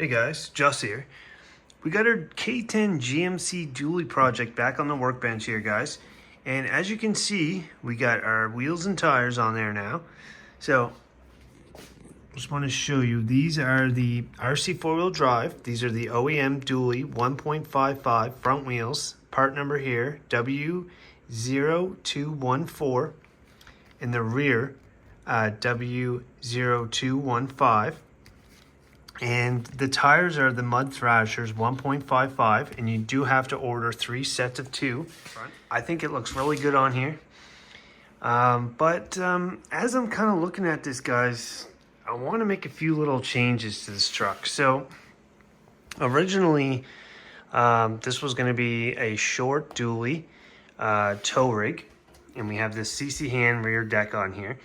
Hey guys, Just here. We got our K10 GMC dually project back on the workbench here, guys. And as you can see, we got our wheels and tires on there now. So, just want to show you, these are the RC4WD drive. These are the OEM dually 1.55 front wheels. Part number here, W0214. In the rear, W0215. And the tires are the Mud Thrashers 1.55, and you do have to order 3 sets of 2. I think it looks really good on here. But as I'm kind of looking at this, guys, I want to make a few little changes to this truck. So originally, this was going to be a short dually tow rig, and we have this CC hand rear deck on here.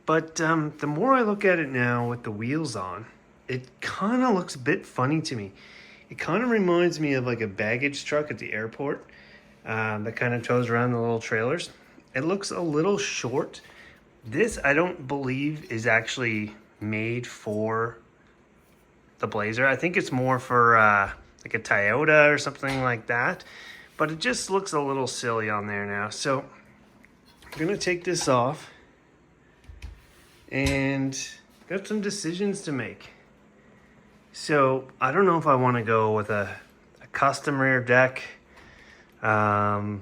But the more I look at it now with the wheels on, it kind of looks a bit funny to me. It kind of reminds me of like a baggage truck at the airport that kind of tows around the little trailers. It looks a little short. This, I don't believe, is actually made for the Blazer. I think it's more for like a Toyota or something like that. But it just looks a little silly on there now. So I'm going to take this off and got some decisions to make. So I don't know if I want to go with a custom rear deck, or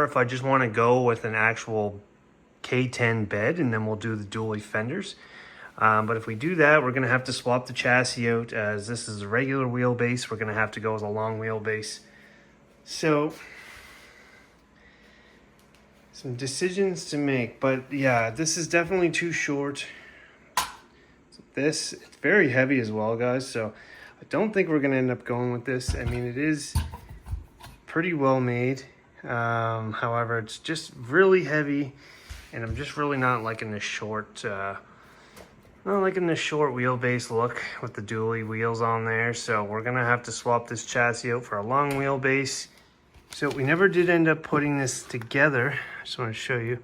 if I just want to go with an actual K10 bed, and then we'll do the dually fenders. But if we do that, we're going to have to swap the chassis out, as this is a regular wheelbase. We're going to have to go with a long wheelbase. So some decisions to make, but yeah, this is definitely too short. This, it's very heavy as well, guys, so I don't think we're going to end up going with this. I mean, it is pretty well made. However, it's just really heavy, and I'm just really not liking this short, wheelbase look with the dually wheels on there. So we're going to have to swap this chassis out for a long wheelbase. So we never did end up putting this together. I just want to show you.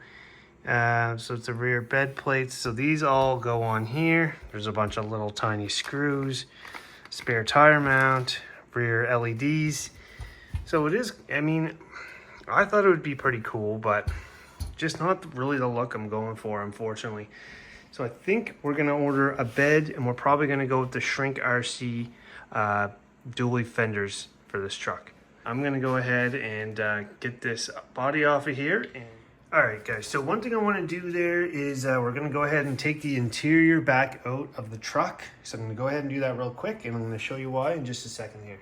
So it's the rear bed plates. So these all go on here. There's a bunch of little tiny screws, spare tire mount, rear LEDs. So it is, I mean, I thought it would be pretty cool, but just not really the look I'm going for, unfortunately. So I think we're going to order a bed, and we're probably going to go with the Shrink RC dually fenders for this truck. I'm going to go ahead and get this body off of here. All right, guys, so one thing I want to do there is we're going to go ahead and take the interior back out of the truck. So I'm going to go ahead and do that real quick, and I'm going to show you why in just a second here.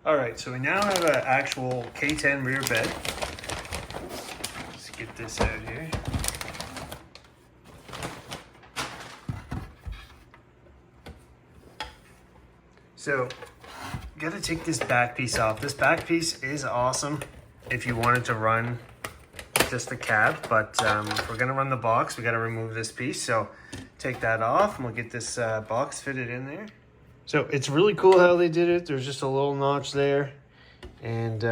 All right, so we now have an actual K10 rear bed. Let's get this out here. So, got to take this back piece off. This back piece is awesome if you wanted to run just the cab, but if we're gonna run the box, we got to remove this piece. So take that off, and we'll get this box fitted in there. So it's really cool how they did it. There's just a little notch there, and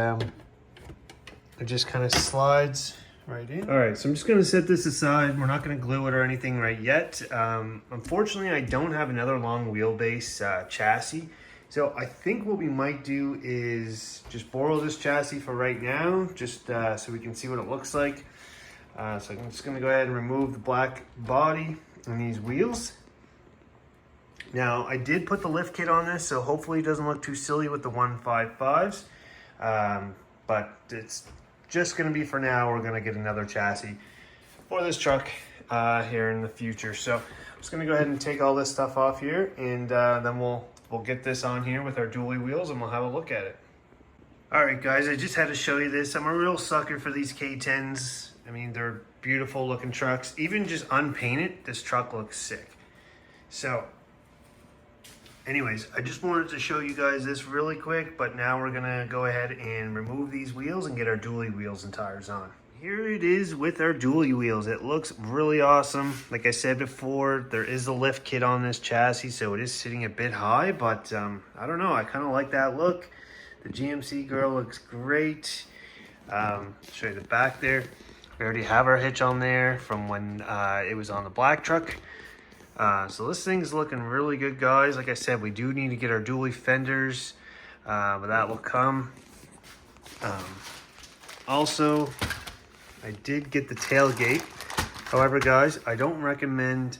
it just kind of slides right in. All right, so I'm just gonna set this aside. We're not gonna glue it or anything right yet. Unfortunately, I don't have another long wheelbase chassis. So I think what we might do is just borrow this chassis for right now, just so we can see what it looks like. So I'm just gonna go ahead and remove the black body and these wheels. Now, I did put the lift kit on this, so hopefully it doesn't look too silly with the 155s. But it's just gonna be for now. We're gonna get another chassis for this truck here in the future. So I'm just gonna go ahead and take all this stuff off here, and then we'll get this on here with our dually wheels, and we'll have a look at it. All right, guys, I just had to show you this. I'm a real sucker for these K10s. I mean, they're beautiful looking trucks. Even just unpainted, this truck looks sick. So anyways, I just wanted to show you guys this really quick, but now we're gonna go ahead and remove these wheels and get our dually wheels and tires on. Here it is with our dually wheels. It looks really awesome. Like I said before, there is a lift kit on this chassis, so it is sitting a bit high, but I don't know, I kind of like that look. The GMC girl looks great. Show you the back there. We already have our hitch on there from when it was on the black truck. So this thing's looking really good, guys. Like I said, we do need to get our dually fenders, but that will come. Also, I did get the tailgate. However, guys, I don't recommend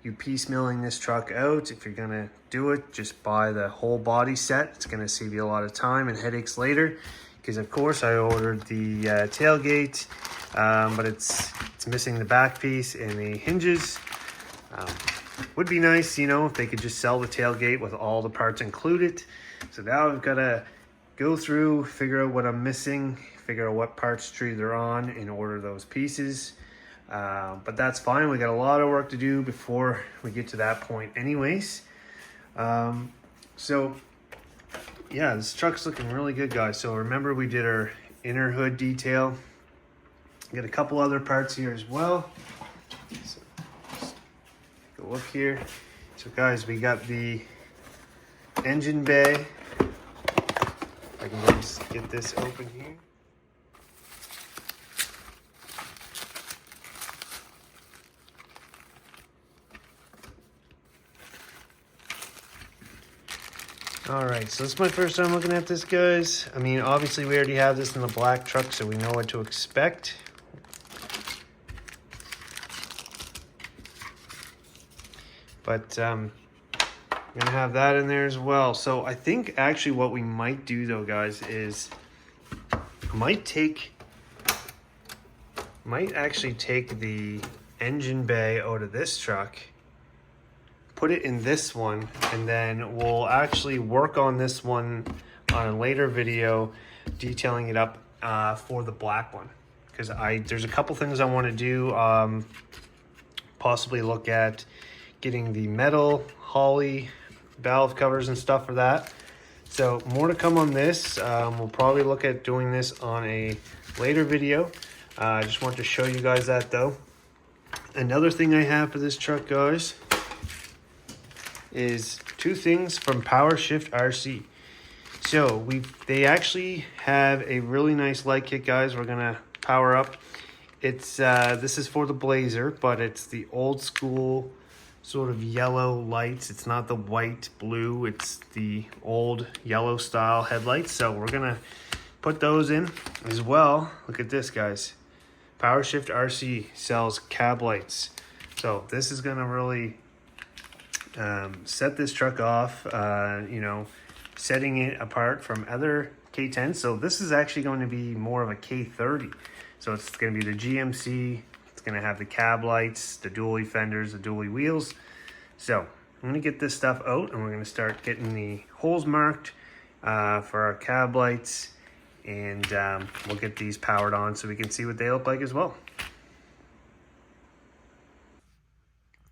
you piecemealing this truck out. If you're gonna do it, just buy the whole body set. It's gonna save you a lot of time and headaches later. Because of course I ordered the tailgate, but it's missing the back piece and the hinges. Would be nice, you know, if they could just sell the tailgate with all the parts included. So now I've got to go through, figure out what I'm missing, figure out what parts tree they're on, and order those pieces. But that's fine. We got a lot of work to do before we get to that point anyways. So yeah, this truck's looking really good, guys. So remember, we did our inner hood detail. Got a couple other parts here as well. So just take a look here. So guys, we got the engine bay. I can just get this open here. All right, so this is my first time looking at this, guys. I mean, obviously we already have this in the black truck, so we know what to expect. But I'm gonna have that in there as well. So I think actually what we might do though, guys, is might actually take the engine bay out of this truck, put it in this one, and then we'll actually work on this one on a later video detailing it up for the black one, because there's a couple things I want to do. Possibly look at getting the metal Holley valve covers and stuff for that. So more to come on this. We'll probably look at doing this on a later video. I just want to show you guys that though. Another thing I have for this truck, guys, is two things from PowerShift RC. So they actually have a really nice light kit, guys. We're gonna power up. It's this is for the Blazer, but it's the old school sort of yellow lights. It's not the white blue, it's the old yellow style headlights. So we're gonna put those in as well. Look at this, guys. PowerShift RC sells cab lights. So this is gonna really set this truck off, you know, setting it apart from other K10s. So this is actually going to be more of a K30. So it's going to be the GMC. It's going to have the cab lights, the dually fenders, the dually wheels. So I'm going to get this stuff out, and we're going to start getting the holes marked for our cab lights, and we'll get these powered on so we can see what they look like as well.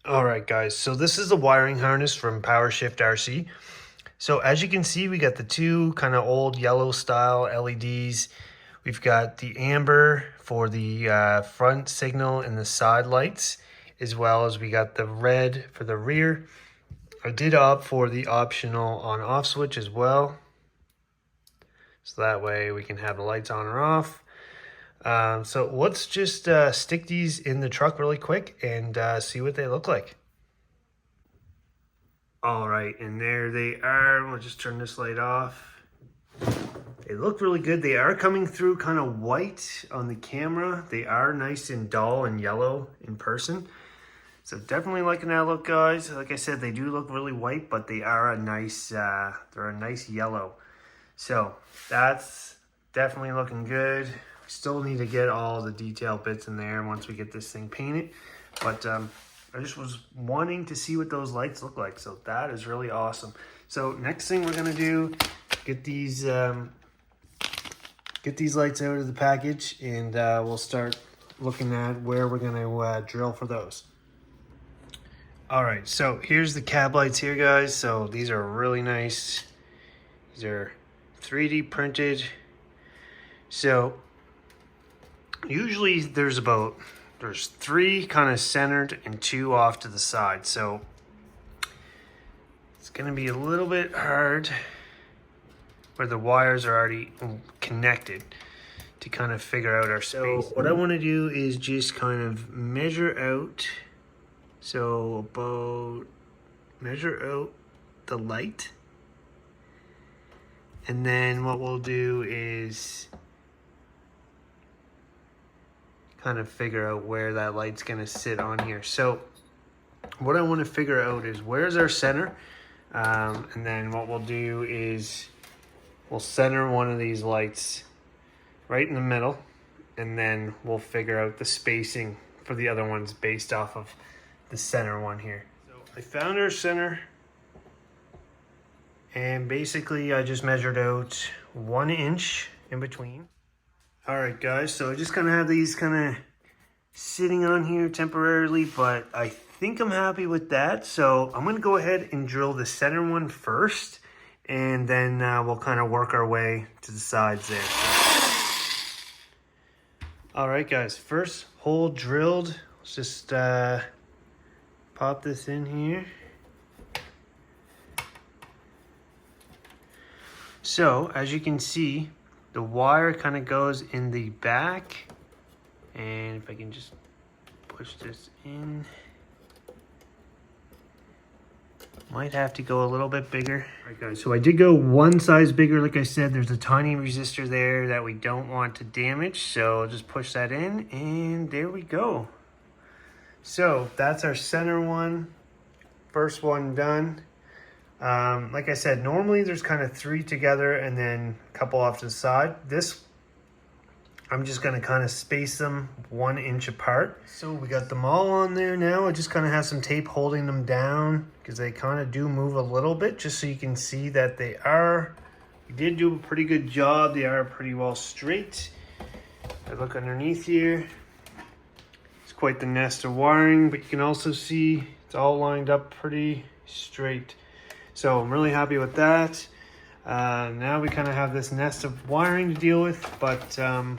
All right, guys, so this is the wiring harness from PowerShift RC. So as you can see, we got the two kind of old yellow style LEDs. We've got the amber for the front signal and the side lights, as well as we got the red for the rear. I did opt for the optional on-off switch as well, so that way we can have the lights on or off. So let's just stick these in the truck really quick and see what they look like. All right, and there they are. We'll just turn this light off. They look really good. They are coming through kind of white on the camera. They are nice and dull and yellow in person. So definitely liking that look, guys. Like I said, they do look really white, but they are a nice, they're a nice yellow. So that's definitely looking good. We still need to get all the detail bits in there once we get this thing painted. But I just was wanting to see what those lights look like. So that is really awesome. So next thing we're gonna do, get these lights out of the package, and we'll start looking at where we're gonna drill for those. All right, so here's the cab lights here, guys. So these are really nice. These are 3D printed. So usually there's three kind of centered and two off to the side. So it's gonna be a little bit hard where the wires are already connected to kind of figure out our space. So what I want to do is just kind of measure out So about measure out the light. And then what we'll do is kind of figure out where that light's gonna sit on here. So what I want to figure out is where's our center, and then what we'll do is we'll center one of these lights right in the middle, and then we'll figure out the spacing for the other ones based off of the center one here. So I found our center, and basically I just measured out 1 inch in between. All right guys, so I just kind of have these kind of sitting on here temporarily, but I think I'm happy with that. So I'm gonna go ahead and drill the center one first, and then we'll kind of work our way to the sides there. All right guys, first hole drilled. Let's just pop this in here. So as you can see, the wire kind of goes in the back, and if I can just push this in, might have to go a little bit bigger. All right guys, so I did go one size bigger. Like I said, there's a tiny resistor there that we don't want to damage, so I'll just push that in, and there we go. So that's our center one, first one done. Like I said, normally there's kind of 3 together and then a couple off to the side. This, I'm just going to kind of space them 1 inch apart. So we got them all on there now. I just kind of have some tape holding them down because they kind of do move a little bit, just so you can see that they are, we did do a pretty good job. They are pretty well straight. I look underneath here. It's quite the nest of wiring, but you can also see it's all lined up pretty straight. So I'm really happy with that. Now we kind of have this nest of wiring to deal with, but I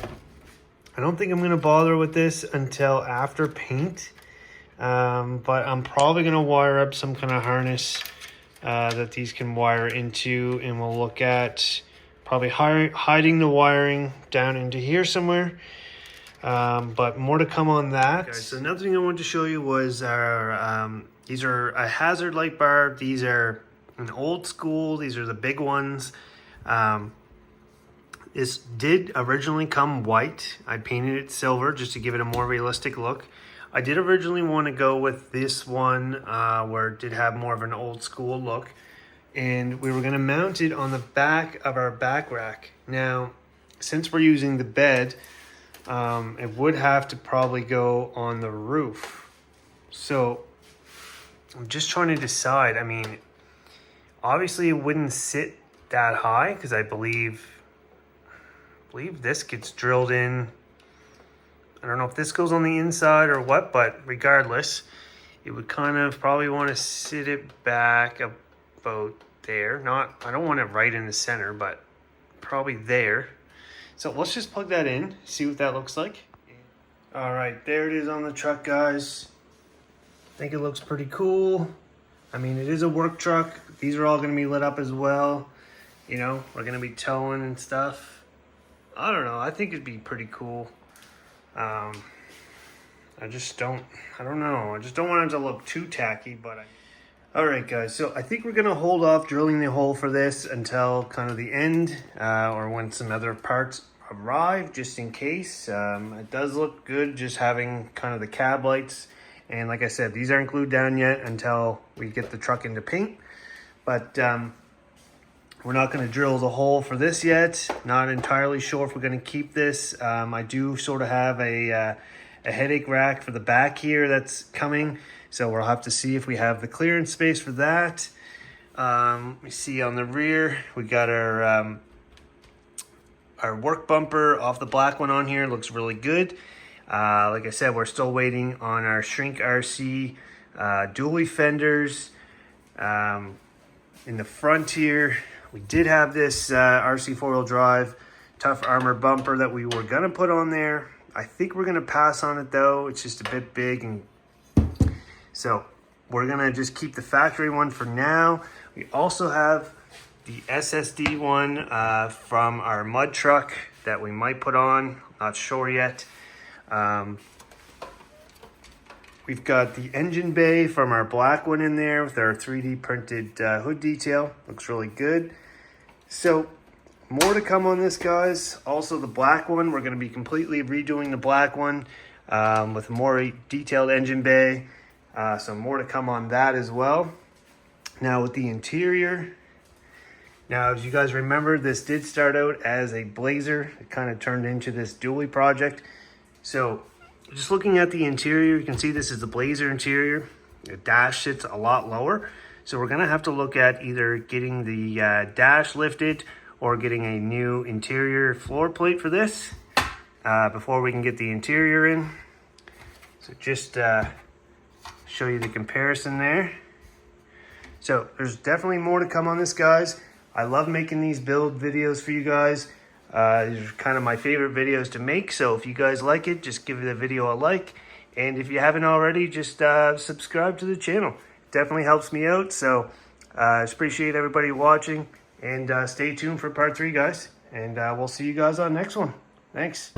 don't think I'm going to bother with this until after paint. But I'm probably going to wire up some kind of harness that these can wire into, and we'll look at probably hiding the wiring down into here somewhere. But more to come on that. Okay, so another thing I wanted to show you was our, these are a hazard light bar. These are an old school, these are the big ones. This did originally come white. I painted it silver just to give it a more realistic look. I did originally want to go with this one where it did have more of an old school look, and we were going to mount it on the back of our back rack. Now, since we're using the bed, it would have to probably go on the roof. So I'm just trying to decide. I mean, obviously it wouldn't sit that high because I believe this gets drilled in. I don't know if this goes on the inside or what, but regardless, it would kind of probably want to sit it back about there. I don't want it right in the center, but probably there. So let's just plug that in, see what that looks like. All right, there it is on the truck, guys. I think it looks pretty cool. I mean, it is a work truck. These are all going to be lit up as well. You know, we're going to be towing and stuff. I don't know. I think it'd be pretty cool. I don't know. I just don't want it to look too tacky, but all right, guys. So I think we're going to hold off drilling the hole for this until kind of the end, or when some other parts arrive, just in case. It does look good just having kind of the cab lights. And like I said, these aren't glued down yet until we get the truck into paint. But we're not going to drill the hole for this yet. Not entirely sure if we're going to keep this. I do sort of have a headache rack for the back here that's coming. So we'll have to see if we have the clearance space for that. We see on the rear, we got our work bumper off the black one on here. Looks really good. Like I said, we're still waiting on our Shrink RC dually fenders. In the front here, we did have this RC four-wheel drive tough armor bumper that we were gonna put on there. I think we're gonna pass on it though. It's just a bit big, and so we're gonna just keep the factory one for now. We also have the SSD one from our mud truck that we might put on. Not sure yet. We've got the engine bay from our black one in there with our 3D printed hood detail. Looks really good. So more to come on this, guys. Also the black one, we're going to be completely redoing the black one with a more detailed engine bay. So more to come on that as well. Now with the interior, now as you guys remember, this did start out as a Blazer. It kind of turned into this dually project. So just looking at the interior, you can see this is the Blazer interior. The dash sits a lot lower. So we're gonna have to look at either getting the dash lifted or getting a new interior floor plate for this before we can get the interior in. So just show you the comparison there. So there's definitely more to come on this, guys. I love making these build videos for you guys. These are kind of my favorite videos to make, so if you guys like it, just give the video a like, and if you haven't already, just subscribe to the channel. It definitely helps me out, so I appreciate everybody watching, and stay tuned for part 3, guys, and we'll see you guys on the next one. Thanks.